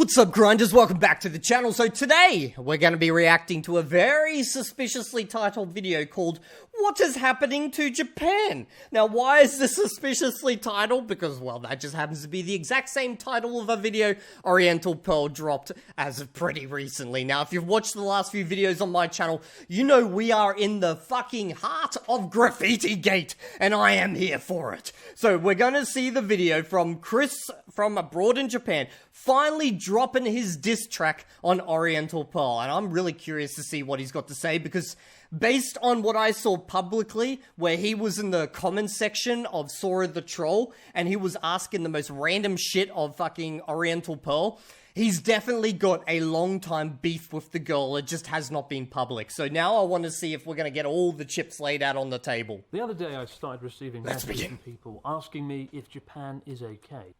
What's up, grinders? Welcome back to the channel. So today, we're going to be reacting to a very suspiciously titled video called What is Happening to Japan? Now, why is this suspiciously titled? Because, well, that just happens to be the exact same title of a video Oriental Pearl dropped as of pretty recently. Now, if you've watched the last few videos on my channel, you know we are in the fucking heart of Graffiti Gate, and I am here for it. So, we're going to see the video from Chris from abroad in Japan, finally dropping his diss track on Oriental Pearl, and I'm really curious to see what he's got to say, because based on what I saw publicly, where he was in the comments section of Sora the Troll, and he was asking the most random shit of fucking Oriental Pearl, he's definitely got a long time beef with the girl. It just has not been public. So now I want to see if we're going to get all the chips laid out on the table. The other day I started receiving messages from people asking me if Japan is okay.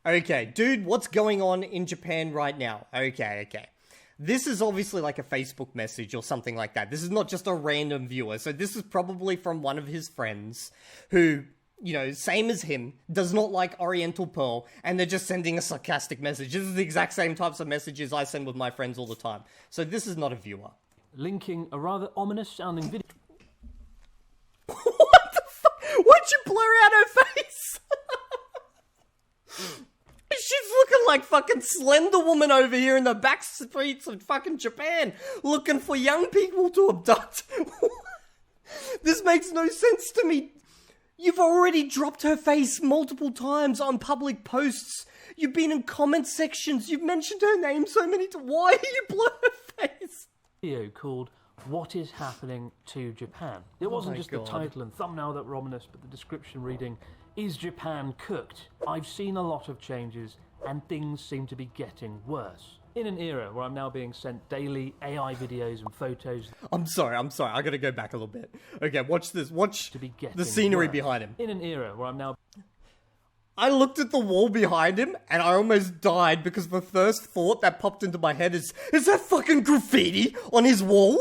Okay, dude, what's going on in Japan right now? Okay. This is obviously like a Facebook message or something like that. This is not just a random viewer. So this is probably from one of his friends who, you know, same as him, does not like Oriental Pearl, and they're just sending a sarcastic message. This is the exact same types of messages I send with my friends all the time. So this is not a viewer. Linking a rather ominous sounding video. What the fuck? Why'd you blur out her face? She's looking like fucking Slender Woman over here in the back streets of fucking Japan, looking for young people to abduct. This makes no sense to me. You've already dropped her face multiple times on public posts. You've been in comment sections. You've mentioned her name so many times. Why do you blur her face? Video called What is Happening to Japan? It wasn't just the title and thumbnail that were ominous, but the description reading, Is Japan cooked? I've seen a lot of changes and things seem to be getting worse. In an era where I'm now being sent daily AI videos and photos. I'm sorry, I gotta go back a little bit. Okay, watch this, watch the scenery behind him. In an era where I'm now... I looked at the wall behind him and I almost died because the first thought that popped into my head is that fucking graffiti on his wall?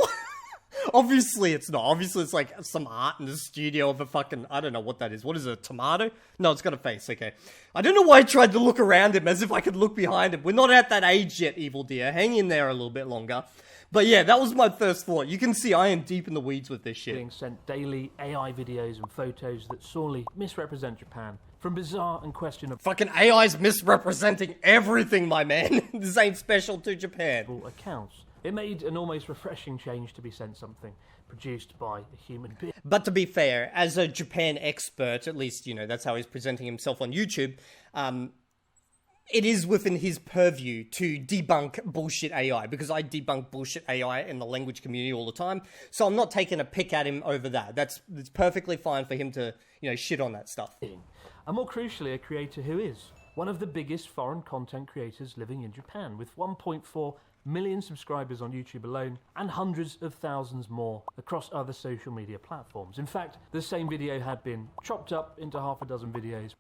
Obviously it's not. Obviously it's like some art in the studio of a fucking, I don't know what that is. What is it, a tomato? No, it's got a face, okay. I don't know why I tried to look around him as if I could look behind him. We're not at that age yet, Evildea. Hang in there a little bit longer. But yeah, that was my first thought. You can see I am deep in the weeds with this shit. Being sent daily AI videos and photos that sorely misrepresent Japan. From bizarre and questionable... Fucking AI's misrepresenting everything, my man. This ain't special to Japan. ...accounts. It made an almost refreshing change to be sent something produced by a human being. But to be fair, as a Japan expert, at least, you know, that's how he's presenting himself on YouTube, it is within his purview to debunk bullshit AI, because I debunk bullshit AI in the language community all the time, so I'm not taking a pick at him over that. It's perfectly fine for him to, you know, shit on that stuff. And more crucially, a creator who is one of the biggest foreign content creators living in Japan, with 1.4 million subscribers on YouTube alone, and hundreds of thousands more across other social media platforms. In fact, the same video had been chopped up into half a dozen videos.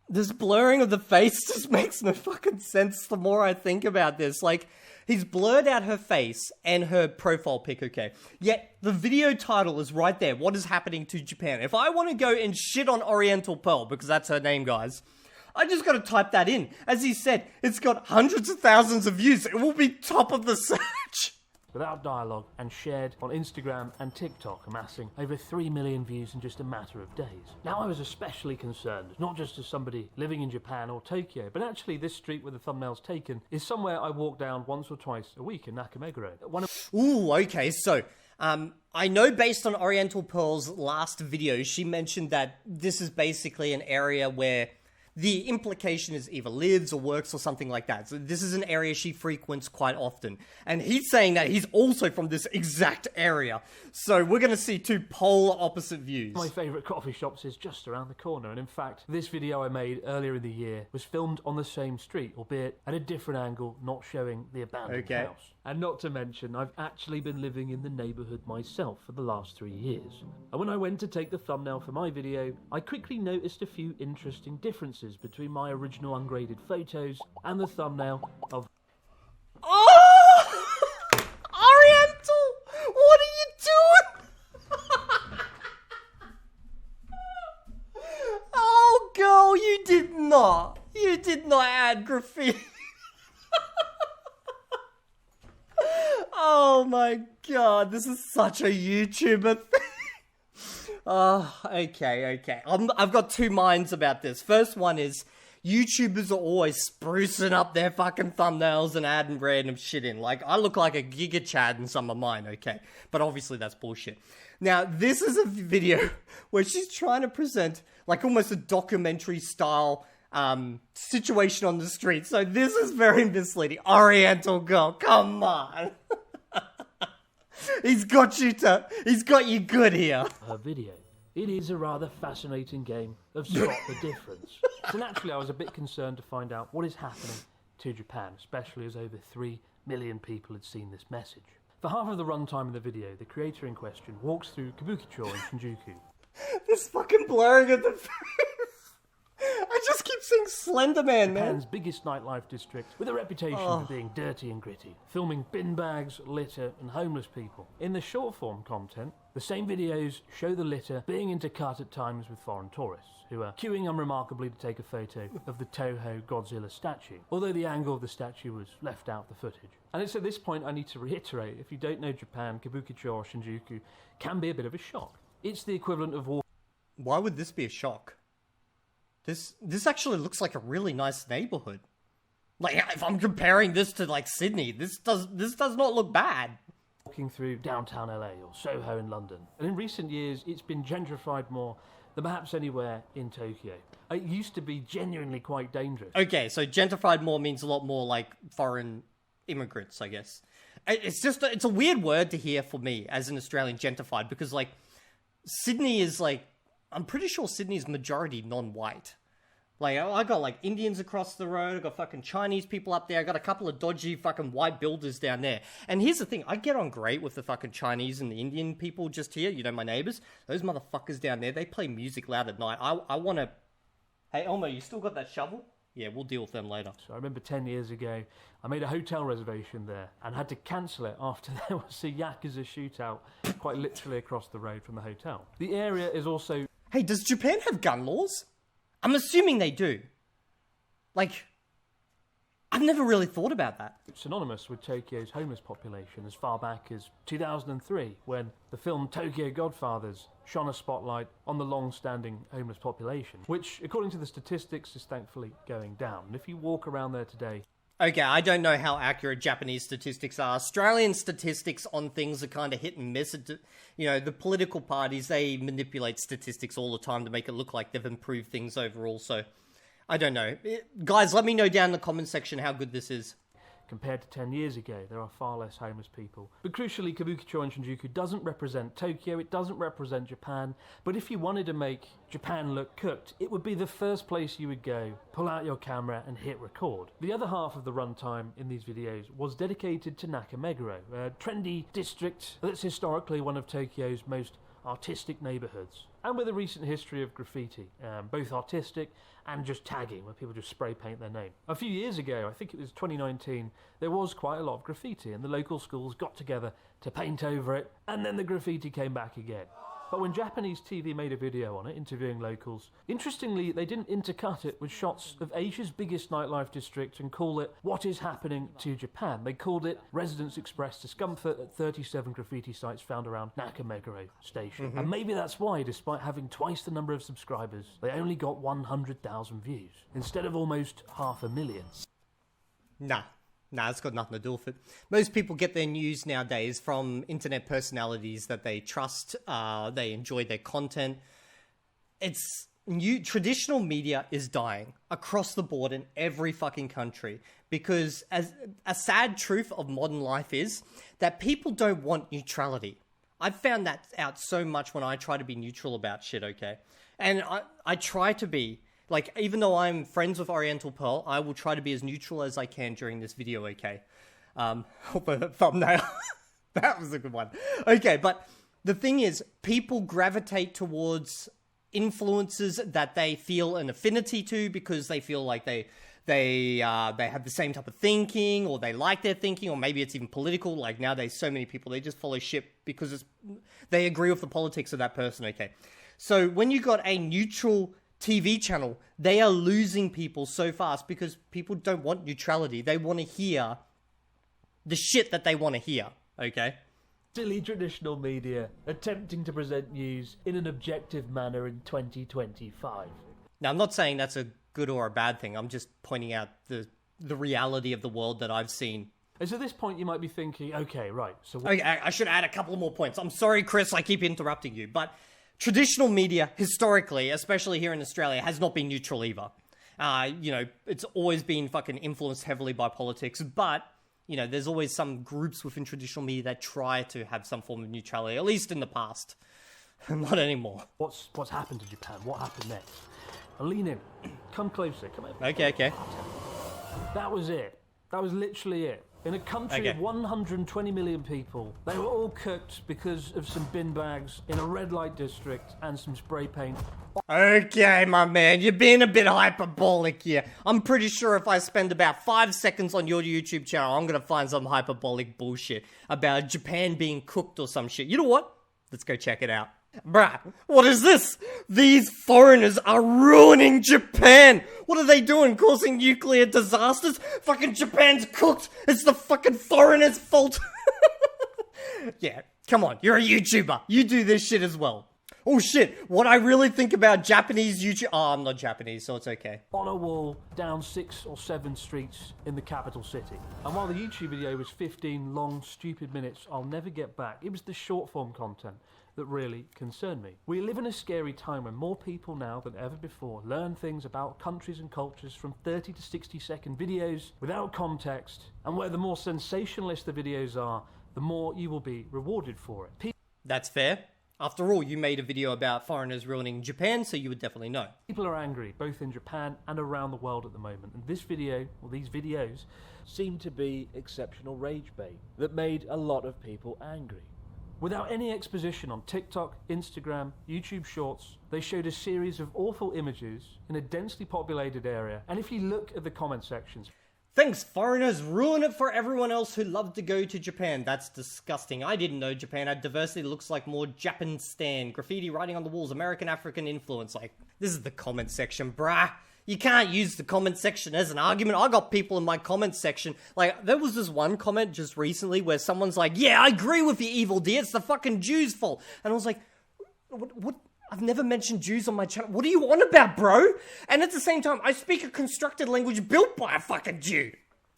This blurring of the face just makes no fucking sense the more I think about this. Like, he's blurred out her face and her profile pic, okay? Yet, the video title is right there. What is happening to Japan? If I want to go and shit on Oriental Pearl, because that's her name, guys, I just gotta type that in. As he said, it's got hundreds of thousands of views. It will be top of the search. Without dialogue, and shared on Instagram and TikTok, amassing over 3 million views in just a matter of days. Now I was especially concerned, not just as somebody living in Japan or Tokyo, but actually this street where the thumbnail's taken is somewhere I walk down once or twice a week in Nakameguro. Ooh, okay, so... I know based on Oriental Pearl's last video, she mentioned that this is basically an area where the implication is either lives or works or something like that. So this is an area she frequents quite often. And he's saying that he's also from this exact area. So we're going to see two polar opposite views. My favourite coffee shops is just around the corner. And in fact, this video I made earlier in the year was filmed on the same street, albeit at a different angle, not showing the abandoned house. And not to mention, I've actually been living in the neighbourhood myself for the last 3 years. And when I went to take the thumbnail for my video, I quickly noticed a few interesting differences between my original ungraded photos and the thumbnail of... Oh! Oriental! What are you doing? Oh, girl, you did not add graffiti. Oh my god, this is such a YouTuber thing. Oh, okay. I've got two minds about this. First one is, YouTubers are always sprucing up their fucking thumbnails and adding random shit in. Like, I look like a Giga Chad in some of mine, okay? But obviously that's bullshit. Now, this is a video where she's trying to present, like, almost a documentary style situation on the street. So this is very misleading. Oriental girl, come on. He's got you good here. Her video. It is a rather fascinating game of spot the difference. So naturally I was a bit concerned to find out what is happening to Japan, especially as over 3 million people had seen this message. For half of the runtime of the video, the creator in question walks through Kabukicho in Shinjuku. This fucking blurring of the face. I just keep seeing Slender Man, man. Japan's biggest nightlife district, with a reputation for being dirty and gritty, filming bin bags, litter, and homeless people. In the short-form content, the same videos show the litter being intercut at times with foreign tourists, who are queuing unremarkably to take a photo of the Toho Godzilla statue, although the angle of the statue was left out of the footage. And it's at this point I need to reiterate, if you don't know Japan, Kabukicho or Shinjuku can be a bit of a shock. It's the equivalent of walking... Why would this be a shock? This actually looks like a really nice neighborhood. Like, if I'm comparing this to, like, Sydney, this does not look bad. Walking through downtown LA or Soho in London. And in recent years, it's been gentrified more than perhaps anywhere in Tokyo. It used to be genuinely quite dangerous. Okay, so gentrified more means a lot more like foreign immigrants, I guess. It's a weird word to hear for me as an Australian, gentrified, because, like, Sydney is, like, I'm pretty sure Sydney's majority non-white. Like, I got, like, Indians across the road, I got fucking Chinese people up there, I got a couple of dodgy fucking white builders down there. And here's the thing, I get on great with the fucking Chinese and the Indian people just here, you know, my neighbors. Those motherfuckers down there, they play music loud at night. I want to... Hey, Elmo, you still got that shovel? Yeah, we'll deal with them later. So I remember 10 years ago, I made a hotel reservation there and had to cancel it after there was a Yakuza shootout quite literally across the road from the hotel. The area is also... Hey, does Japan have gun laws? I'm assuming they do. Like, I've never really thought about that. synonymous with Tokyo's homeless population as far back as 2003, when the film Tokyo Godfathers shone a spotlight on the long-standing homeless population, which, according to the statistics, is thankfully going down. And if you walk around there today... Okay, I don't know how accurate Japanese statistics are. Australian statistics on things are kind of hit and miss. You know, the political parties, they manipulate statistics all the time to make it look like they've improved things overall, so I don't know. Guys, let me know down in the comment section how good this is. Compared to 10 years ago, there are far less homeless people. But crucially, Kabukicho and Shinjuku doesn't represent Tokyo, it doesn't represent Japan, but if you wanted to make Japan look cooked, it would be the first place you would go, pull out your camera and hit record. The other half of the runtime in these videos was dedicated to Nakameguro, a trendy district that's historically one of Tokyo's most artistic neighbourhoods, and with a recent history of graffiti, both artistic and just tagging, where people just spray paint their name. A few years ago, I think it was 2019, there was quite a lot of graffiti, and the local schools got together to paint over it, and then the graffiti came back again. But when Japanese TV made a video on it, interviewing locals, interestingly, they didn't intercut it with shots of Asia's biggest nightlife district and call it What is Happening to Japan. They called it Residents Express Discomfort at 37 graffiti sites found around Nakameguro Station. And maybe that's why, despite having twice the number of subscribers, they only got 100,000 views, instead of almost 500,000. Nah, it's got nothing to do with it. Most people get their news nowadays from internet personalities that they trust, they enjoy their content. Traditional media is dying across the board in every fucking country, because as a sad truth of modern life is that people don't want neutrality. I've found that out so much when I try to be neutral about shit, okay? And I try to be. Like, even though I'm friends with Oriental Pearl, I will try to be as neutral as I can during this video, okay? The thumbnail. That was a good one. Okay, but the thing is, people gravitate towards influences that they feel an affinity to because they feel like they have the same type of thinking, or they like their thinking, or maybe it's even political. Like, nowadays, so many people, they just follow shit because they agree with the politics of that person, okay? So when you got a neutral TV channel, they are losing people so fast because people don't want neutrality. They want to hear the shit that they want to hear. okay? Silly traditional media attempting to present news in an objective manner in 2025. Now, I'm not saying that's a good or a bad thing. I'm just pointing out the reality of the world that I've seen. And so at this point, you might be thinking, okay, right, so... Okay, I should add a couple more points. I'm sorry, Chris, I keep interrupting you, but traditional media, historically, especially here in Australia, has not been neutral either. You know, it's always been fucking influenced heavily by politics, but, you know, there's always some groups within traditional media that try to have some form of neutrality, at least in the past. Not anymore. What's happened to Japan? What happened next? Now lean in. Come closer. Come over. Okay. That was it. That was literally it. In a country of 120 million people, they were all cooked because of some bin bags in a red light district and some spray paint. Okay, my man, you're being a bit hyperbolic here. I'm pretty sure if I spend about 5 seconds on your YouTube channel, I'm gonna find some hyperbolic bullshit about Japan being cooked or some shit. You know what? Let's go check it out. Bruh, what is this? These foreigners are ruining Japan! What are they doing? Causing nuclear disasters? Fucking Japan's cooked! It's the fucking foreigners' fault! Yeah, come on, you're a YouTuber. You do this shit as well. Oh shit, what I really think about Japanese YouTube... Oh, I'm not Japanese, so it's okay. On a wall, down 6 or 7 streets in the capital city. And while the YouTube video was 15 long, stupid minutes I'll never get back, it was the short form content that really concerned me. We live in a scary time when more people now than ever before learn things about countries and cultures from 30 to 60 second videos without context, and where the more sensationalist the videos are, the more you will be rewarded for it. That's fair. After all, you made a video about foreigners ruining Japan, so you would definitely know. People are angry, both in Japan and around the world at the moment, and this video, or these videos, seem to be exceptional rage bait that made a lot of people angry. Without any exposition on TikTok, Instagram, YouTube Shorts, they showed a series of awful images in a densely populated area, and if you look at the comment sections... Thanks, foreigners ruin it for everyone else who love to go to Japan. That's disgusting. I didn't know Japan had diversity that looks like more Japanistan. Graffiti writing on the walls, American African influence. Like, this is the comment section, bruh. You can't use the comment section as an argument. I got people in my comment section. Like, there was this one comment just recently where someone's like, yeah, I agree with you, Evildea. It's the fucking Jews' fault. And I was like, what? I've never mentioned Jews on my channel. What are you on about, bro? And at the same time, I speak a constructed language built by a fucking Jew.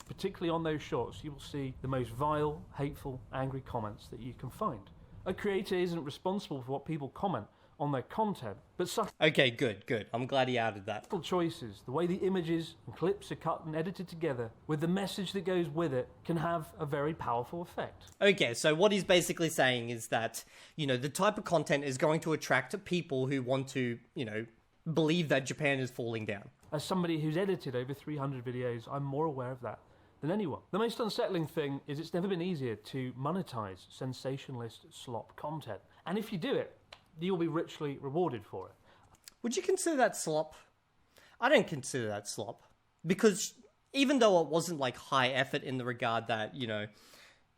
Particularly on those shorts, you will see the most vile, hateful, angry comments that you can find. A creator isn't responsible for what people comment on their content, but subtle Okay, good. I'm glad he added that. choices, the way the images and clips are cut and edited together, with the message that goes with it, can have a very powerful effect. Okay, so what he's basically saying is that, you know, the type of content is going to attract people who want to, you know, believe that Japan is falling down. As somebody who's edited over 300 videos, I'm more aware of that than anyone. The most unsettling thing is it's never been easier to monetize sensationalist slop content. And if you do it, you'll be richly rewarded for it. Would you consider that slop? I don't consider that slop. Because even though it wasn't like high effort in the regard that, you know,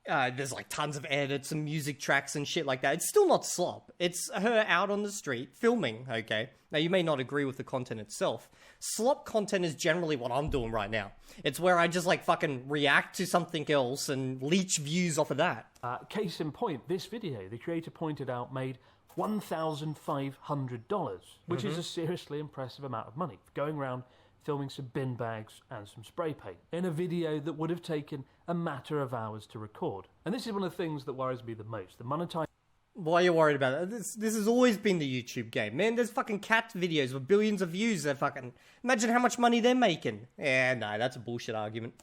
there's like tons of edits and music tracks and shit like that, it's still not slop. It's her out on the street filming, okay? Now, you may not agree with the content itself. Slop content is generally what I'm doing right now. It's where I just like fucking react to something else and leech views off of that. Case in point, this video, the creator pointed out, made $1,500, which is a seriously impressive amount of money, going around filming some bin bags and some spray paint in a video that would have taken a matter of hours to record. And this is one of the things that worries me the most, the monetization. Why are you worried about it? This has always been the YouTube game, man. There's fucking cat videos with billions of views. They're fucking... Imagine how much money they're making. Yeah, no, that's a bullshit argument.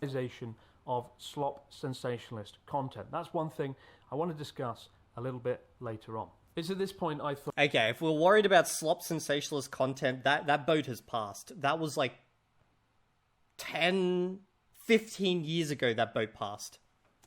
Of slop sensationalist content. That's one thing I want to discuss a little bit later on. It's at this point I thought... Okay, if we're worried about slop sensationalist content, that boat has passed. That was like 10, 15 years ago that boat passed.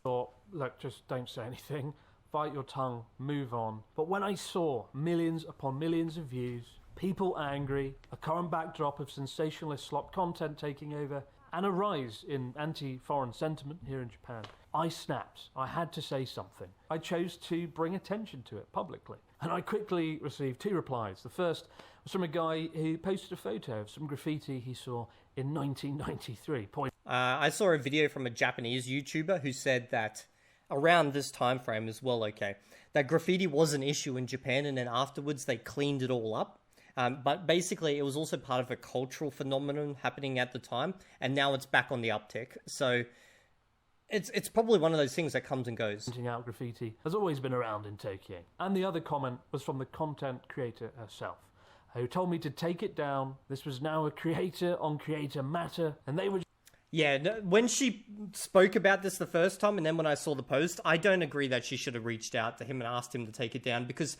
Thought, look, just don't say anything. Bite your tongue, move on. But when I saw millions upon millions of views, people angry, a current backdrop of sensationalist slop content taking over, and a rise in anti-foreign sentiment here in Japan, I snapped. I had to say something. I chose to bring attention to it publicly. And I quickly received 2 replies. The first was from a guy who posted a photo of some graffiti he saw in 1993. I saw a video from a Japanese YouTuber who said that around this time frame as well, okay, that graffiti was an issue in Japan, and then afterwards they cleaned it all up. But basically, it was also part of a cultural phenomenon happening at the time, and now it's back on the uptick. So it's probably one of those things that comes and goes. Pointing out graffiti has always been around in Tokyo. And the other comment was from the content creator herself, who told me to take it down. This was now a creator-on-creator matter, and they were... Yeah, no, when she spoke about this the first time, and then when I saw the post, I don't agree that she should have reached out to him and asked him to take it down, because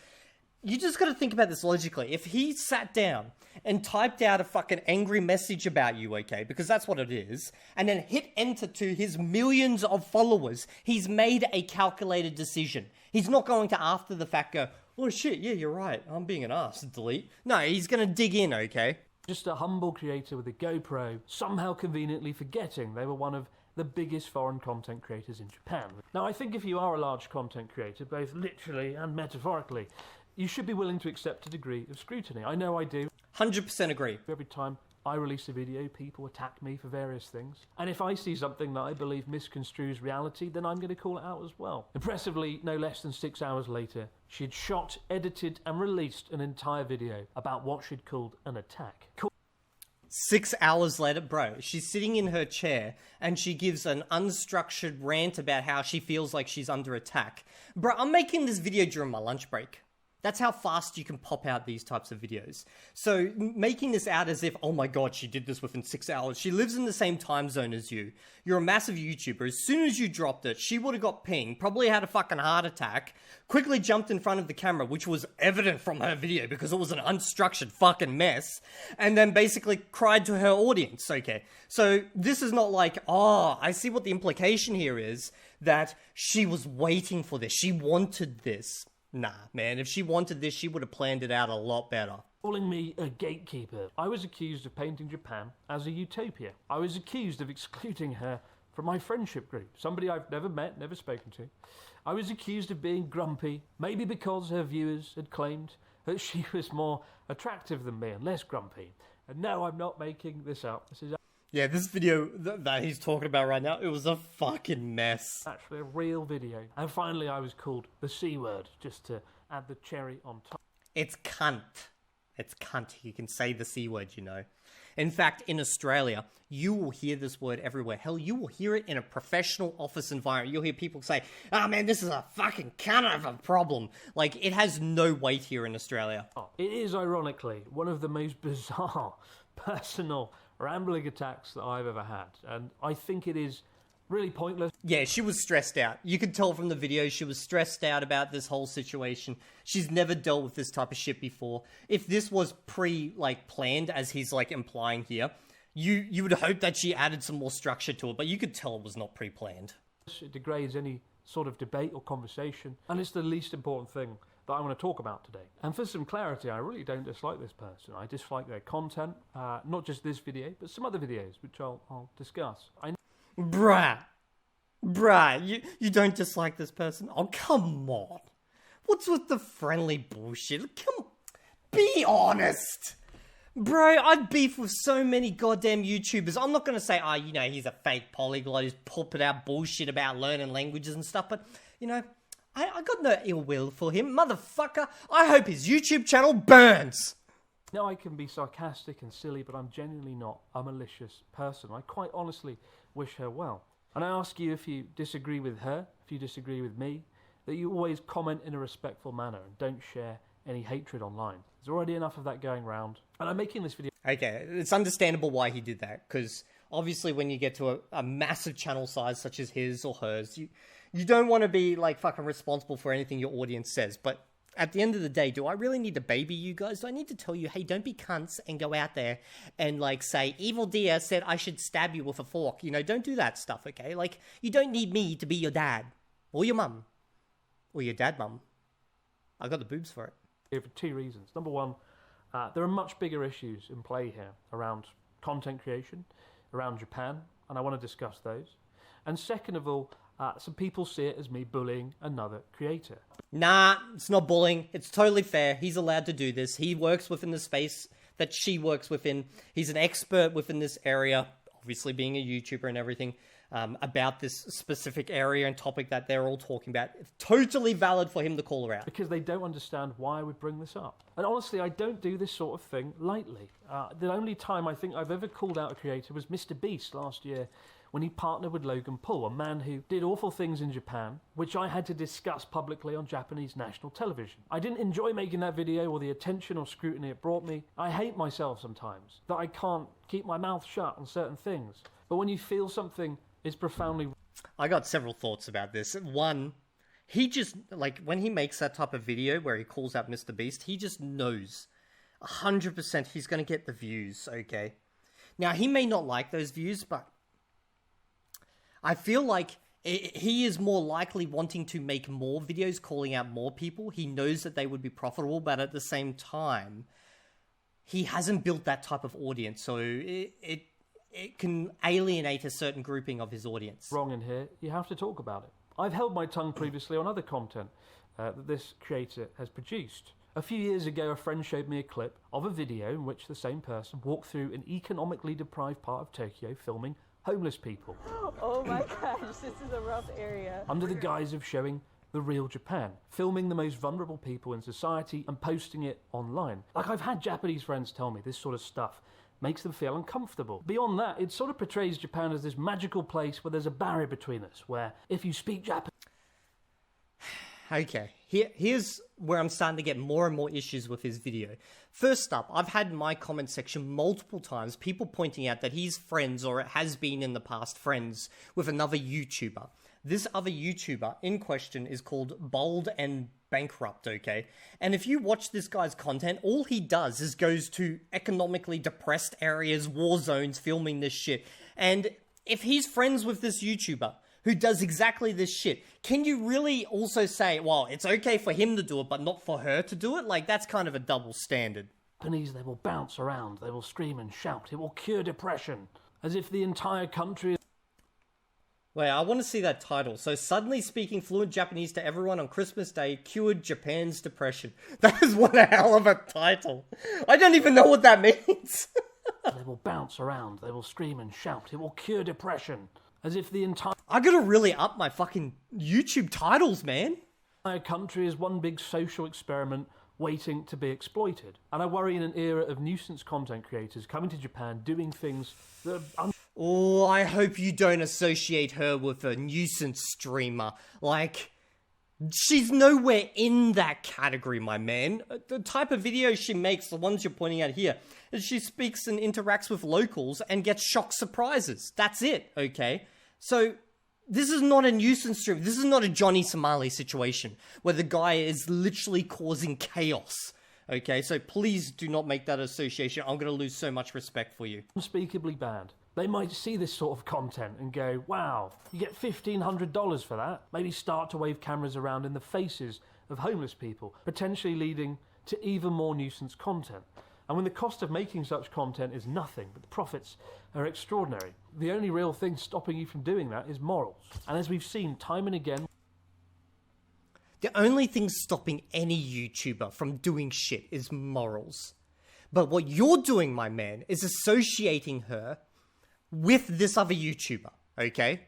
you just got to think about this logically. If he sat down and typed out a fucking angry message about you, okay, because that's what it is, and then hit enter to his millions of followers, he's made a calculated decision. He's not going to, after the fact, go, oh shit, yeah, you're right, I'm being an ass, delete. No, he's going to dig in, okay? Just a humble creator with a GoPro, somehow conveniently forgetting they were one of the biggest foreign content creators in Japan. Now, I think if you are a large content creator, both literally and metaphorically, you should be willing to accept a degree of scrutiny. I know I do. 100% agree. Every time I release a video, people attack me for various things. And if I see something that I believe misconstrues reality, then I'm going to call it out as well. Impressively, no less than 6 hours later, she'd shot, edited, and released an entire video about what she'd called an attack. 6 hours later, bro, she's sitting in her chair and she gives an unstructured rant about how she feels like she's under attack. Bro, I'm making this video during my lunch break. That's how fast you can pop out these types of videos. So making this out as if, oh my god, she did this within 6 hours. She lives in the same time zone as you. You're a massive YouTuber. As soon as you dropped it, she would have got pinged, probably had a fucking heart attack, quickly jumped in front of the camera, which was evident from her video because it was an unstructured fucking mess, and then basically cried to her audience, okay? So this is not like, oh, I see what the implication here is, that she was waiting for this. She wanted this. Nah, man, if she wanted this, she would have planned it out a lot better. Calling me a gatekeeper. I was accused of painting Japan as a utopia. I was accused of excluding her from my friendship group, somebody I've never met, never spoken to. I was accused of being grumpy, maybe because her viewers had claimed that she was more attractive than me and less grumpy. And no, I'm not making this up. This is yeah, this video that he's talking about right now, it was a fucking mess. Actually a real video. And finally I was called the C word, just to add the cherry on top. It's cunt. It's cunt. You can say the C word, you know. In fact, in Australia, you will hear this word everywhere. Hell, you will hear it in a professional office environment. You'll hear people say, oh man, this is a fucking cunt of a problem. Like, it has no weight here in Australia. Oh, it is, ironically, one of the most bizarre, personal, rambling attacks that I've ever had. And I think it is really pointless. Yeah, she was stressed out. You could tell from the video she was stressed out about this whole situation. She's never dealt with this type of shit before. If this was planned, as he's implying here, you would hope that she added some more structure to it, but you could tell it was not pre-planned. It degrades any sort of debate or conversation, and it's the least important thing that I want to talk about today. And for some clarity, I really don't dislike this person. I dislike their content, not just this video, but some other videos, which I'll discuss. Bruh, you don't dislike this person? Oh, come on. What's with the friendly bullshit? Come on, be honest. Bro, I'd beef with so many goddamn YouTubers. I'm not going to say, he's a fake polyglot who's popping out bullshit about learning languages and stuff, but, I got no ill will for him. Motherfucker, I hope his YouTube channel burns. Now, I can be sarcastic and silly, but I'm genuinely not a malicious person. I quite honestly wish her well. And I ask you, if you disagree with her, if you disagree with me, that you always comment in a respectful manner and don't share any hatred online. There's already enough of that going around. And I'm making this video... Okay, it's understandable why he did that, because obviously when you get to a massive channel size such as his or hers, you don't want to be, fucking responsible for anything your audience says, but at the end of the day, do I really need to baby you guys? Do I need to tell you, hey, don't be cunts and go out there and, say, Evildea said I should stab you with a fork? Don't do that stuff, okay? You don't need me to be your dad, or your mum, or your dad mum. I got the boobs for it. For two reasons. Number one, there are much bigger issues in play here around content creation, around Japan, and I want to discuss those. And second of all, some people see it as me bullying another creator. Nah, it's not bullying. It's totally fair. He's allowed to do this. He works within the space that she works within. He's an expert within this area, obviously being a YouTuber and everything. about this specific area and topic that they're all talking about. It's totally valid for him to call her out. Because they don't understand why I would bring this up. And honestly, I don't do this sort of thing lightly. The only time I think I've ever called out a creator was Mr. Beast last year, when he partnered with Logan Paul, a man who did awful things in Japan, which I had to discuss publicly on Japanese national television. I didn't enjoy making that video or the attention or scrutiny it brought me. I hate myself sometimes, that I can't keep my mouth shut on certain things. But when you feel something is profoundly... I got several thoughts about this. One, he just, like, when he makes that type of video where he calls out Mr. Beast, he just knows 100% he's going to get the views, okay? Now, he may not like those views, but I feel like he is more likely wanting to make more videos calling out more people. He knows that they would be profitable, but at the same time, he hasn't built that type of audience, so it can alienate a certain grouping of his audience. Wrong in here, you have to talk about it. I've held my tongue previously on other content that this creator has produced. A few years ago, a friend showed me a clip of a video in which the same person walked through an economically deprived part of Tokyo filming homeless people. Oh my gosh, this is a rough area. Under the guise of showing the real Japan, filming the most vulnerable people in society and posting it online. Like, I've had Japanese friends tell me this sort of stuff makes them feel uncomfortable. Beyond that, it sort of portrays Japan as this magical place where there's a barrier between us, where if you speak Japanese... Okay, here's where I'm starting to get more and more issues with his video. First up, I've had in my comment section multiple times people pointing out that he's friends, or it has been in the past, friends with another YouTuber. This other YouTuber in question is called Bold and Bankrupt, okay? And if you watch this guy's content, all he does is goes to economically depressed areas, war zones, filming this shit. And if he's friends with this YouTuber who does exactly this shit, can you really also say, well, it's okay for him to do it, but not for her to do it? Like, that's kind of a double standard. Japanese, they will bounce around, they will scream and shout, it will cure depression, as if the entire country... Wait, I want to see that title. So, suddenly speaking fluent Japanese to everyone on Christmas Day cured Japan's depression. That is one hell of a title. I don't even know what that means. They will bounce around, they will scream and shout, it will cure depression, as if the entire... I gotta really up my fucking YouTube titles, man. Our country is one big social experiment waiting to be exploited. And I worry in an era of nuisance content creators coming to Japan doing things that are... Oh, I hope you don't associate her with a nuisance streamer. Like, she's nowhere in that category, my man. The type of videos she makes, the ones you're pointing at here, is she speaks and interacts with locals and gets shock surprises. That's it, okay? So, this is not a nuisance stream. This is not a Johnny Somali situation where the guy is literally causing chaos. Okay, so please do not make that association. I'm going to lose so much respect for you. Unspeakably bad. They might see this sort of content and go, wow, you get $1,500 for that. Maybe start to wave cameras around in the faces of homeless people, potentially leading to even more nuisance content. And when the cost of making such content is nothing, but the profits are extraordinary, the only real thing stopping you from doing that is morals. And as we've seen time and again... The only thing stopping any YouTuber from doing shit is morals. But what you're doing, my man, is associating her with this other YouTuber, okay?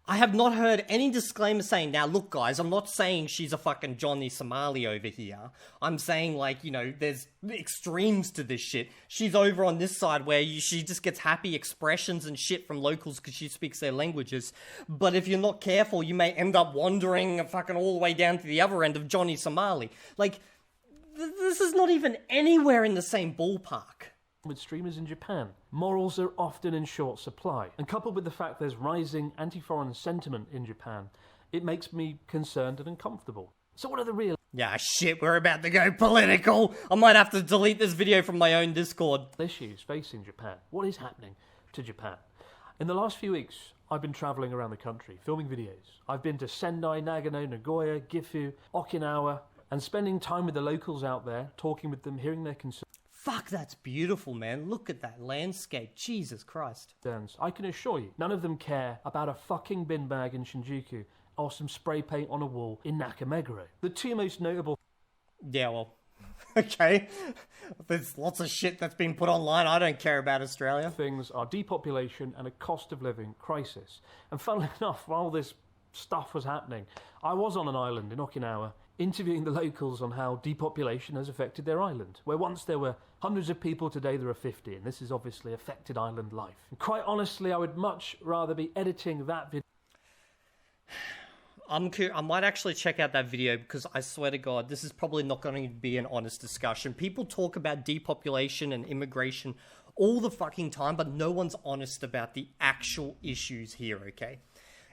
I have not heard any disclaimer saying, now look guys, I'm not saying she's a fucking Johnny Somali over here. I'm saying, like, you know, there's extremes to this shit. She's over on this side where she just gets happy expressions and shit from locals because she speaks their languages. But if you're not careful, you may end up wandering fucking all the way down to the other end of Johnny Somali. Like, this is not even anywhere in the same ballpark. With streamers in Japan, morals are often in short supply, and coupled with the fact there's rising anti-foreign sentiment in Japan, it makes me concerned and uncomfortable. So what are the real... Yeah, shit, we're about to go political. I might have to delete this video from my own Discord. ...issues facing Japan? What is happening to Japan? In the last few weeks, I've been travelling around the country, filming videos. I've been to Sendai, Nagano, Nagoya, Gifu, Okinawa, and spending time with the locals out there, talking with them, hearing their concerns. Fuck, that's beautiful, man. Look at that landscape. Jesus Christ. I can assure you, none of them care about a fucking bin bag in Shinjuku or some spray paint on a wall in Nakameguro. The two most notable... Yeah, well, Okay? There's lots of shit that's been put online. I don't care about Australia. Things are depopulation and a cost of living crisis. And funnily enough, while this stuff was happening, I was on an island in Okinawa interviewing the locals on how depopulation has affected their island. Where once there were hundreds of people, today there are 50, and this has obviously affected island life. And quite honestly, I would much rather be editing that video. I might actually check out that video because I swear to God, this is probably not going to be an honest discussion. People talk about depopulation and immigration all the fucking time, but no one's honest about the actual issues here, okay?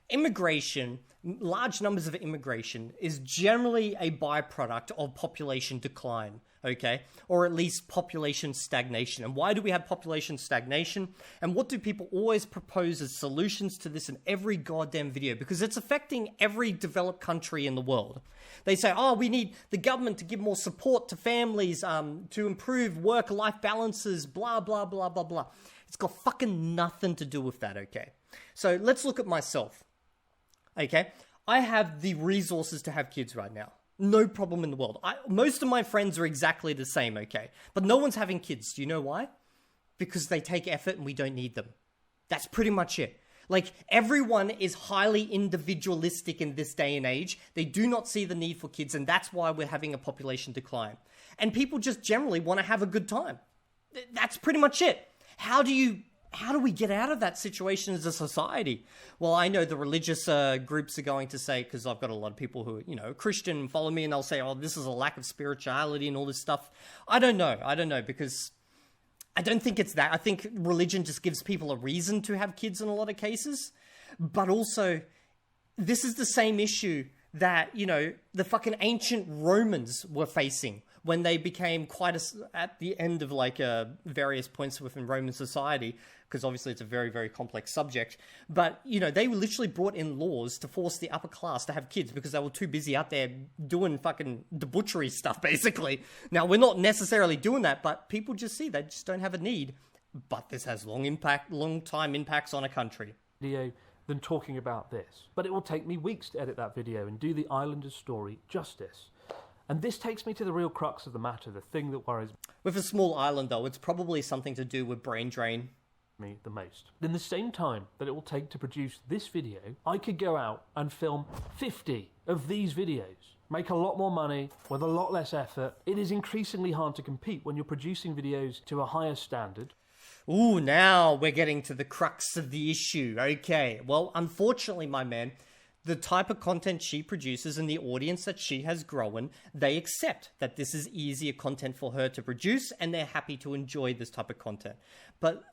Immigration, large numbers of immigration, is generally a byproduct of population decline, okay? Or at least population stagnation. And why do we have population stagnation? And what do people always propose as solutions to this in every goddamn video? Because it's affecting every developed country in the world. They say, oh, we need the government to give more support to families, to improve work-life balances, blah, blah, blah, blah, blah. It's got fucking nothing to do with that, okay? So let's look at myself. Okay, I have the resources to have kids right now. No problem in the world. Most of my friends are exactly the same, okay? But no one's having kids. Do you know why? Because they take effort and we don't need them. That's pretty much it. Like, everyone is highly individualistic in this day and age. They do not see the need for kids, and that's why we're having a population decline. And people just generally want to have a good time. That's pretty much it. How do we get out of that situation as a society? Well, I know the religious groups are going to say, because I've got a lot of people who, are Christian and follow me, and they'll say, oh, this is a lack of spirituality and all this stuff. I don't know, because I don't think it's that. I think religion just gives people a reason to have kids in a lot of cases. But also, this is the same issue that, the fucking ancient Romans were facing when they became at the end of various points within Roman society, because obviously it's a very, very complex subject. But, they literally brought in laws to force the upper class to have kids because they were too busy out there doing fucking debauchery stuff, basically. Now, we're not necessarily doing that, but people just see they just don't have a need. But this has long time impacts on a country. Than talking about this. But it will take me weeks to edit that video and do the Islanders' story justice. And this takes me to the real crux of the matter, the thing that worries With a small island, though, it's probably something to do with brain drain. Me the most. In the same time that it will take to produce this video, I could go out and film 50 of these videos. Make a lot more money with a lot less effort. It is increasingly hard to compete when you're producing videos to a higher standard. Ooh, now we're getting to the crux of the issue. Okay, well, unfortunately, my man, the type of content she produces and the audience that she has grown, they accept that this is easier content for her to produce and they're happy to enjoy this type of content. But,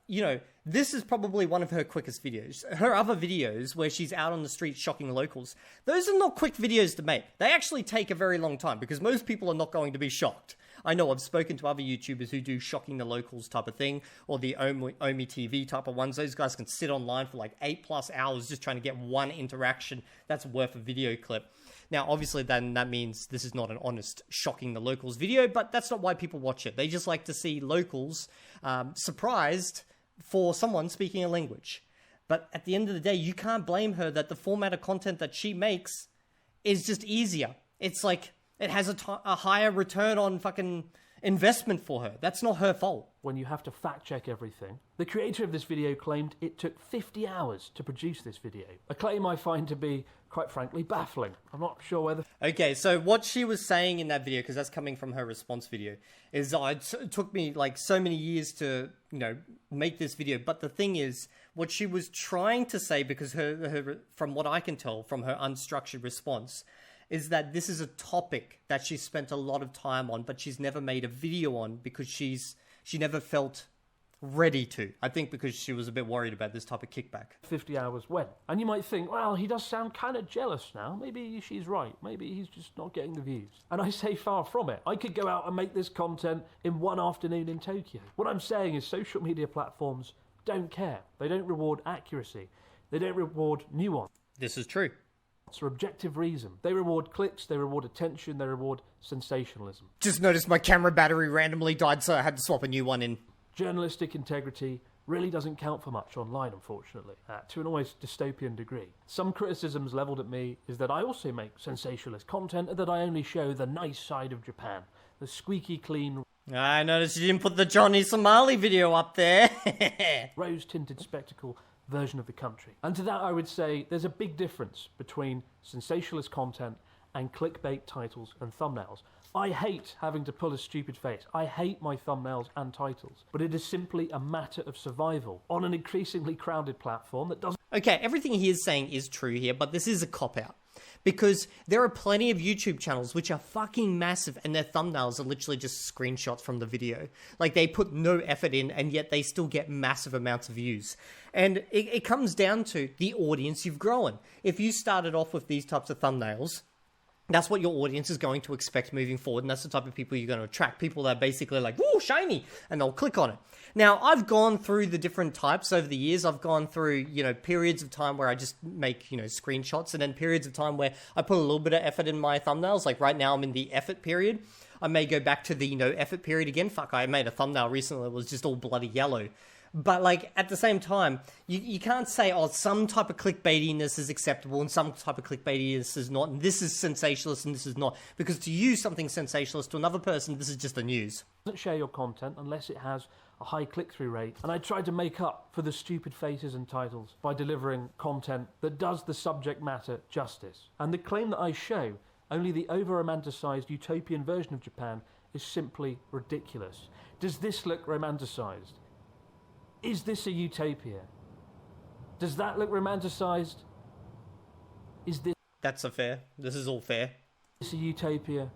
this is probably one of her quickest videos. Her other videos where she's out on the street shocking locals, those are not quick videos to make. They actually take a very long time because most people are not going to be shocked. I know I've spoken to other YouTubers who do shocking the locals type of thing, or the Omi TV type of ones. Those guys can sit online for 8+ hours just trying to get one interaction that's worth a video clip. Now, obviously, then that means this is not an honest shocking the locals video, but that's not why people watch it. They just like to see locals surprised for someone speaking a language. But at the end of the day, you can't blame her that the format of content that she makes is just easier. It's like it has a higher return on fucking investment for her. That's not her fault. When you have to fact check everything. The creator of this video claimed it took 50 hours to produce this video. A claim I find to be, quite frankly, baffling. I'm not sure whether... Okay, so what she was saying in that video, because that's coming from her response video, is it took me so many years to, make this video. But the thing is, what she was trying to say, because her from what I can tell from her unstructured response, is that this is a topic that she spent a lot of time on, but she's never made a video on because she never felt ready to. I think because she was a bit worried about this type of kickback. 50 hours when? And you might think, well, he does sound kind of jealous now. Maybe she's right. Maybe he's just not getting the views. And I say far from it. I could go out and make this content in one afternoon in Tokyo. What I'm saying is social media platforms don't care. They don't reward accuracy. They don't reward nuance. This is true. For objective reason. They reward clicks, they reward attention, they reward sensationalism. Just noticed my camera battery randomly died, so I had to swap a new one in. Journalistic integrity really doesn't count for much online, unfortunately, to an almost dystopian degree. Some criticisms levelled at me is that I also make sensationalist content and that I only show the nice side of Japan, the squeaky clean I noticed you didn't put the Johnny Somali video up there. rose-tinted spectacle version of the country. And to that I would say there's a big difference between sensationalist content and clickbait titles and thumbnails. I hate having to pull a stupid face. I hate my thumbnails and titles. But it is simply a matter of survival on an increasingly crowded platform that doesn't... Okay, everything he is saying is true here, but this is a cop-out. Because there are plenty of YouTube channels which are fucking massive and their thumbnails are literally just screenshots from the video. Like, they put no effort in and yet they still get massive amounts of views. And it comes down to the audience you've grown. If you started off with these types of thumbnails, that's what your audience is going to expect moving forward, and that's the type of people you're going to attract. People that are basically like, ooh, shiny, and they'll click on it. Now, I've gone through the different types over the years. I've gone through, periods of time where I just make, screenshots, and then periods of time where I put a little bit of effort in my thumbnails. Like right now, I'm in the effort period. I may go back to the, effort period again. Fuck, I made a thumbnail recently that was just all bloody yellow. But, like, at the same time, you can't say, oh, some type of clickbaitiness is acceptable and some type of clickbaitiness is not, and this is sensationalist and this is not. Because to you, something sensationalist, to another person, this is just the news. Doesn't share your content unless it has a high click-through rate. And I tried to make up for the stupid faces and titles by delivering content that does the subject matter justice. And the claim that I show only the over-romanticised utopian version of Japan is simply ridiculous. Does this look romanticised? Is this a utopia? Does that look romanticised? Is this... That's a fair. This is all fair. Is this a utopia?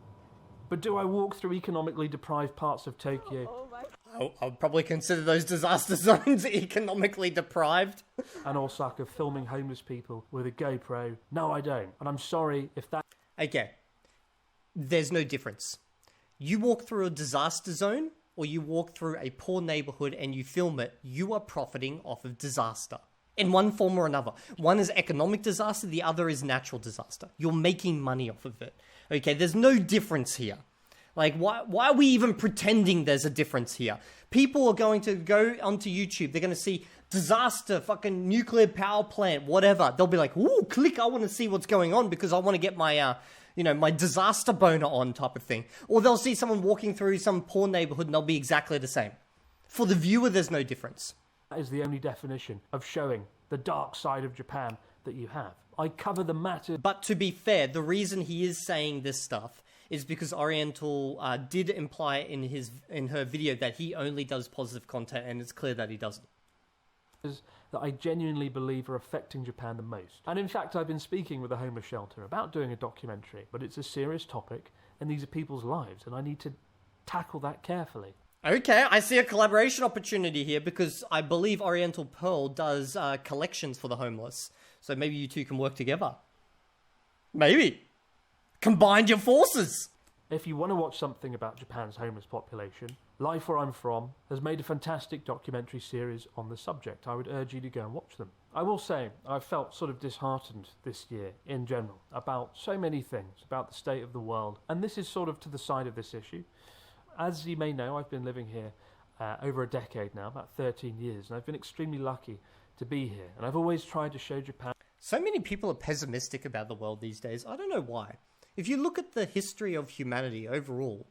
But do I walk through economically deprived parts of Tokyo? Oh my... I'll probably consider those disaster zones economically deprived. And Osaka filming homeless people with a GoPro? No, I don't. And I'm sorry if that... Okay. There's no difference. You walk through a disaster zone, or you walk through a poor neighborhood and you film it, you are profiting off of disaster. In one form or another. One is economic disaster, the other is natural disaster. You're making money off of it. Okay, there's no difference here. Like, why are we even pretending there's a difference here? People are going to go onto YouTube, they're going to see disaster, fucking nuclear power plant, whatever. They'll be like, ooh, click, I want to see what's going on because I want to get my... my disaster boner on type of thing. Or they'll see someone walking through some poor neighborhood and they'll be exactly the same. For the viewer, there's no difference. That is the only definition of showing the dark side of Japan that you have. I cover the matter. But to be fair, the reason he is saying this stuff is because Oriental did imply in her video that he only does positive content, and it's clear that he doesn't. That I genuinely believe are affecting Japan the most. And in fact, I've been speaking with a homeless shelter about doing a documentary, but it's a serious topic, and these are people's lives, and I need to tackle that carefully. Okay, I see a collaboration opportunity here, because I believe Oriental Pearl does collections for the homeless. So maybe you two can work together. Maybe. Combine your forces! If you want to watch something about Japan's homeless population, Life Where I'm From has made a fantastic documentary series on the subject. I would urge you to go and watch them. I will say, I've felt sort of disheartened this year in general about so many things, about the state of the world, and this is sort of to the side of this issue. As you may know, I've been living here over a decade now, about 13 years, and I've been extremely lucky to be here, and I've always tried to show Japan... So many people are pessimistic about the world these days. I don't know why. If you look at the history of humanity overall,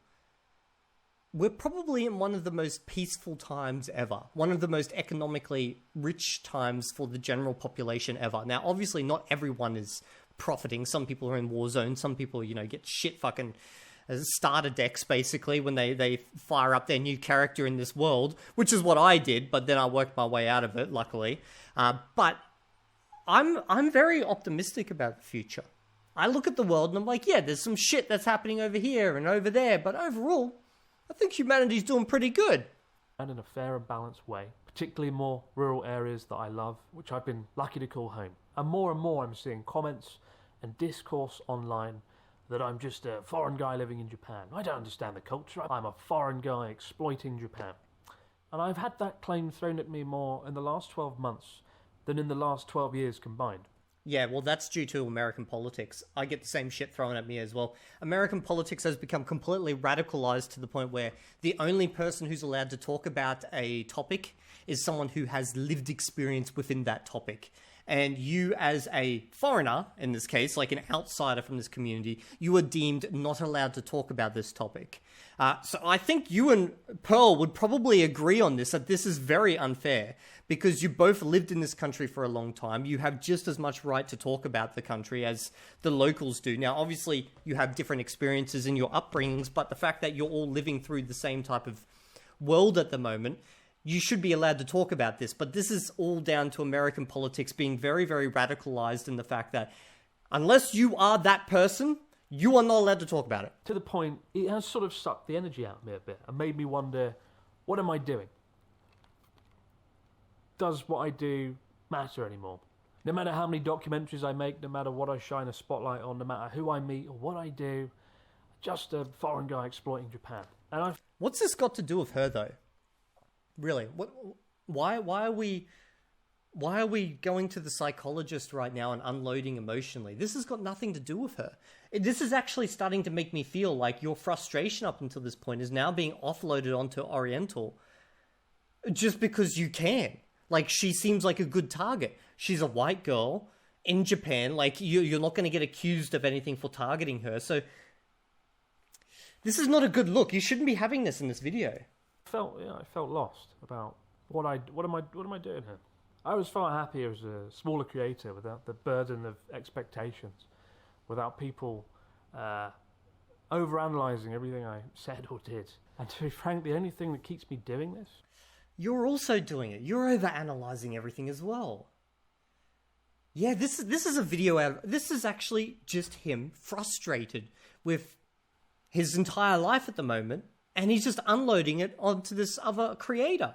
we're probably in one of the most peaceful times ever. One of the most economically rich times for the general population ever. Now, obviously, not everyone is profiting. Some people are in war zones. Some people, get shit fucking starter decks, basically, when they fire up their new character in this world, which is what I did, but then I worked my way out of it, luckily. But I'm very optimistic about the future. I look at the world and I'm like, yeah, there's some shit that's happening over here and over there, but overall, I think humanity's doing pretty good. And in a fair and balanced way, particularly in more rural areas that I love, which I've been lucky to call home. And more I'm seeing comments and discourse online that I'm just a foreign guy living in Japan. I don't understand the culture. I'm a foreign guy exploiting Japan. And I've had that claim thrown at me more in the last 12 months than in the last 12 years combined. Yeah, well, that's due to American politics. I get the same shit thrown at me as well. American politics has become completely radicalized to the point where the only person who's allowed to talk about a topic is someone who has lived experience within that topic. and you as a foreigner, in this case, like an outsider from this community, you are deemed not allowed to talk about this topic. So I think you and Pearl would probably agree on this, that this is very unfair, because you both lived in this country for a long time. You have just as much right to talk about the country as the locals do. Now, obviously, you have different experiences in your upbringings, but the fact that you're all living through the same type of world at the moment, you should be allowed to talk about this. But this is all down to American politics being very, very radicalized in the fact that unless you are that person, you are not allowed to talk about it. To the point, it has sort of sucked the energy out of me a bit and made me wonder, what am I doing? Does what I do matter anymore? No matter how many documentaries I make, no matter what I shine a spotlight on, no matter who I meet or what I do, just a foreign guy exploiting Japan. And What's this got to do with her, though? Really? Why are we going to the psychologist right now and unloading emotionally? This has got nothing to do with her. This is actually starting to make me feel like your frustration up until this point is now being offloaded onto Oriental just because you can. Like, she seems like a good target. She's a white girl in Japan. Like, you're not going to get accused of anything for targeting her. So this is not a good look. You shouldn't be having this in this video. I felt lost about what am I doing here? I was far happier as a smaller creator without the burden of expectations, without people overanalyzing everything I said or did. And to be frank, the only thing that keeps me doing this... You're also doing it. You're overanalyzing everything as well. Yeah, this is a video this is actually just him frustrated with his entire life at the moment, and he's just unloading it onto this other creator.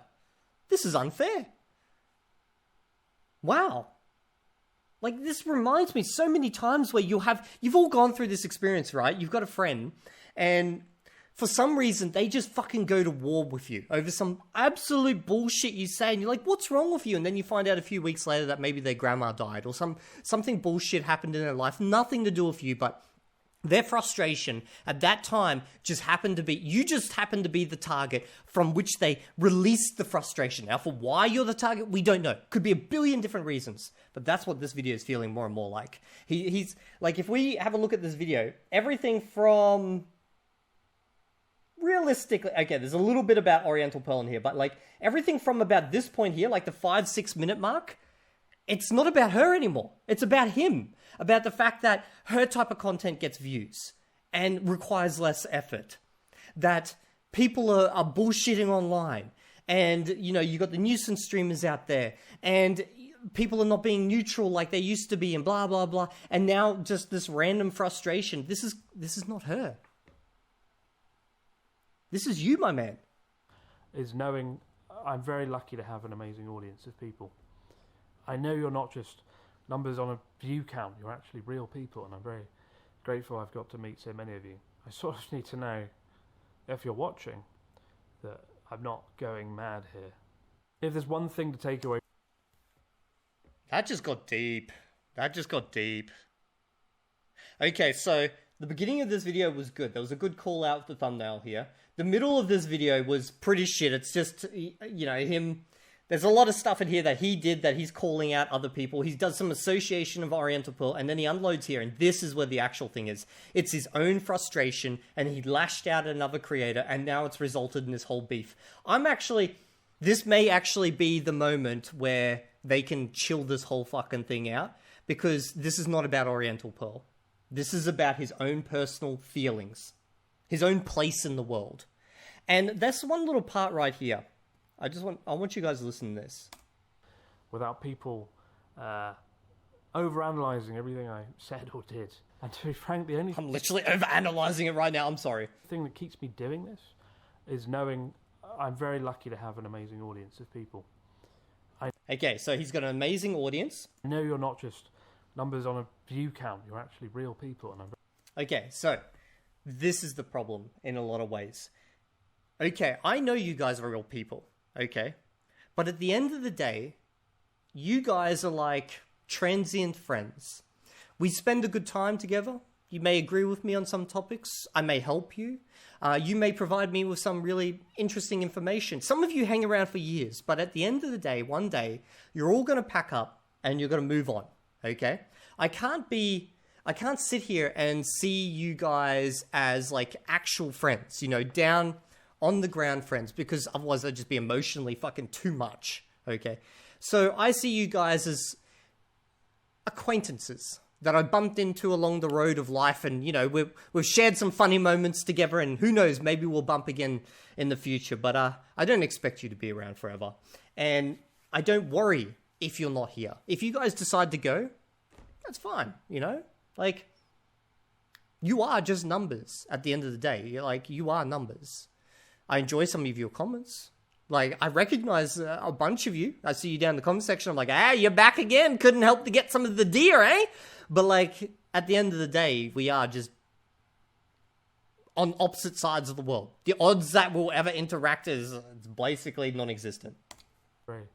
This is unfair. Wow. Like, this reminds me so many times where you've all gone through this experience, right? You've got a friend, and for some reason, they just fucking go to war with you over some absolute bullshit you say, and you're like, what's wrong with you? And then you find out a few weeks later that maybe their grandma died, or something bullshit happened in their life, nothing to do with you, but their frustration at that time just happened to be the target from which they released the frustration. Now, for why you're the target, we don't know. Could be a billion different reasons, but that's what this video is feeling more and more like. He's like, if we have a look at this video, everything from... Realistically, okay, there's a little bit about Oriental Pearl in here, but like everything from about this point here, like the 5-6 minute mark, it's not about her anymore. It's about him, about the fact that her type of content gets views and requires less effort, that people are bullshitting online, and you know, you got the nuisance streamers out there, and people are not being neutral like they used to be, and blah blah blah, and now just this random frustration. This is not her. This is you, my man. Is knowing I'm very lucky to have an amazing audience of people. I know you're not just numbers on a view count, you're actually real people, and I'm very grateful I've got to meet so many of you. I sort of need to know, if you're watching, that I'm not going mad here. If there's one thing to take away... That just got deep. Okay, so the beginning of this video was good. There was a good call out with the thumbnail here. The middle of this video was pretty shit. It's just, you know, him... There's a lot of stuff in here that he did that he's calling out other people. He does some association of Oriental Pearl, and then he unloads here, and this is where the actual thing is. It's his own frustration, and he lashed out at another creator, and now it's resulted in this whole beef. This may actually be the moment where they can chill this whole fucking thing out, because this is not about Oriental Pearl. This is about his own personal feelings, his own place in the world. And that's one little part right here. I want you guys to listen to this. Without people overanalyzing everything I said or did. And to be frank, I'm literally overanalyzing it right now, I'm sorry. The thing that keeps me doing this is knowing I'm very lucky to have an amazing audience of people. Okay, so he's got an amazing audience. I know you're not just numbers on a view count, you're actually real people. And okay, so this is the problem in a lot of ways. Okay, I know you guys are real people, okay? But at the end of the day, you guys are like transient friends. We spend a good time together. You may agree with me on some topics. I may help you. You may provide me with some really interesting information. Some of you hang around for years, but at the end of the day, one day, you're all going to pack up and you're gonna move on, okay? I can't sit here and see you guys as like actual friends, you know, down on the ground friends, because otherwise I'd just be emotionally fucking too much, okay? So I see you guys as acquaintances that I bumped into along the road of life, and, you know, we've shared some funny moments together, and who knows, maybe we'll bump again in the future, but I don't expect you to be around forever, and I don't worry if you're not here. If you guys decide to go, that's fine, you know? Like, you are just numbers at the end of the day. You're like, you are numbers. I enjoy some of your comments. Like, I recognize a bunch of you. I see you down in the comment section. I'm like, ah, you're back again. Couldn't help to get some of the deer, eh? But, like, at the end of the day, we are just on opposite sides of the world. The odds that we'll ever interact is basically non-existent. Great.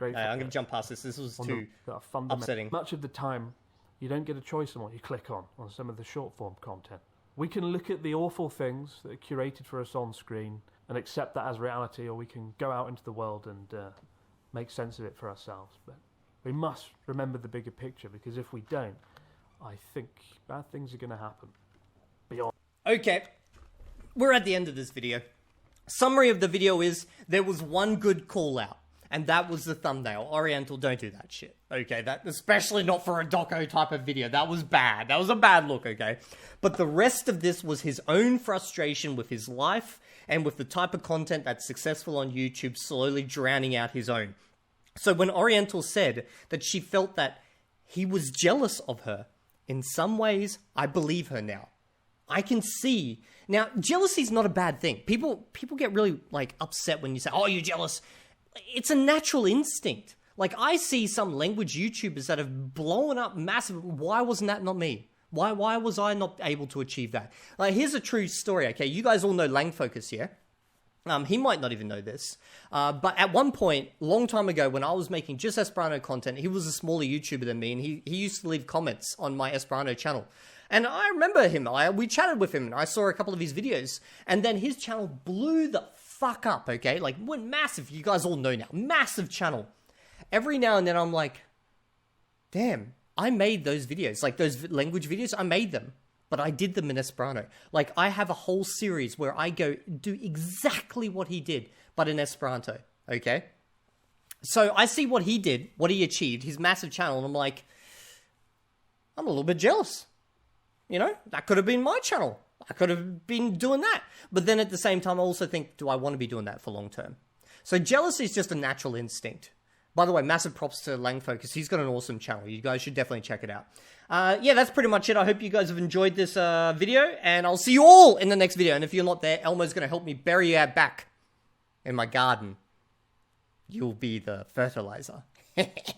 I'm going to jump past this. This was too upsetting. Much of the time, you don't get a choice on what you click on some of the short-form content. We can look at the awful things that are curated for us on screen and accept that as reality, or we can go out into the world and make sense of it for ourselves. But we must remember the bigger picture, because if we don't, I think bad things are going to happen. Beyond. Okay, we're at the end of this video. Summary of the video is, there was one good call out, and that was the thumbnail. Oriental, don't do that shit. Okay, that especially not for a doco type of video. That was bad. That was a bad look, okay? But the rest of this was his own frustration with his life and with the type of content that's successful on YouTube slowly drowning out his own. So when Oriental said that she felt that he was jealous of her, in some ways, I believe her now. I can see. Now, jealousy is not a bad thing. People get really, like, upset when you say, oh, you're jealous. It's a natural instinct. Like, I see some language YouTubers that have blown up massive. Why wasn't that not me? Why was I not able to achieve that? Like, here's a true story, okay? You guys all know Langfocus here. He might not even know this. But at one point, long time ago, when I was making just Esperanto content, he was a smaller YouTuber than me, and he used to leave comments on my Esperanto channel. And I remember him. We chatted with him, and I saw a couple of his videos. And then his channel blew the fuck up, okay? Like, went massive. You guys all know now. Massive channel. Every now and then, I'm like, damn, I made those videos. Like, those language videos, I made them. But I did them in Esperanto. Like, I have a whole series where I go do exactly what he did, but in Esperanto, okay? So I see what he did, what he achieved, his massive channel, and I'm like, I'm a little bit jealous. You know, that could have been my channel. I could have been doing that. But then at the same time, I also think, do I want to be doing that for long term? So jealousy is just a natural instinct. By the way, massive props to Langfocus. He's got an awesome channel. You guys should definitely check it out. Yeah, that's pretty much it. I hope you guys have enjoyed this video, and I'll see you all in the next video. And if you're not there, Elmo's going to help me bury you back in my garden. You'll be the fertilizer.